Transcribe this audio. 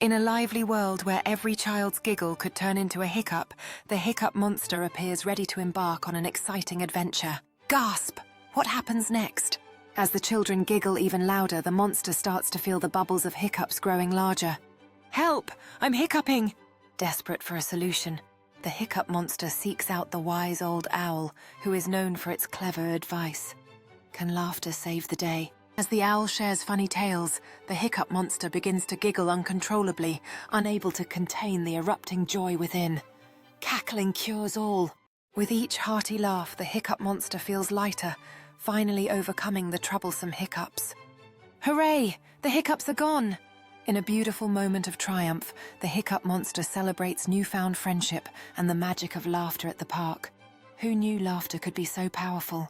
In a lively world where every child's giggle could turn into a hiccup, the Hiccup Monster appears ready to embark on an exciting adventure. Gasp! What happens next? As the children giggle even louder, the monster starts to feel the bubbles of hiccups growing larger. Help! I'm hiccuping! Desperate for a solution, the Hiccup Monster seeks out the wise old owl, who is known for its clever advice. Can laughter save the day? As the owl shares funny tales, the Hiccup Monster begins to giggle uncontrollably, unable to contain the erupting joy within. Cackling cures all. With each hearty laugh, the Hiccup Monster feels lighter, finally overcoming the troublesome hiccups. Hooray! The hiccups are gone! In a beautiful moment of triumph, the Hiccup Monster celebrates newfound friendship and the magic of laughter at the park. Who knew laughter could be so powerful?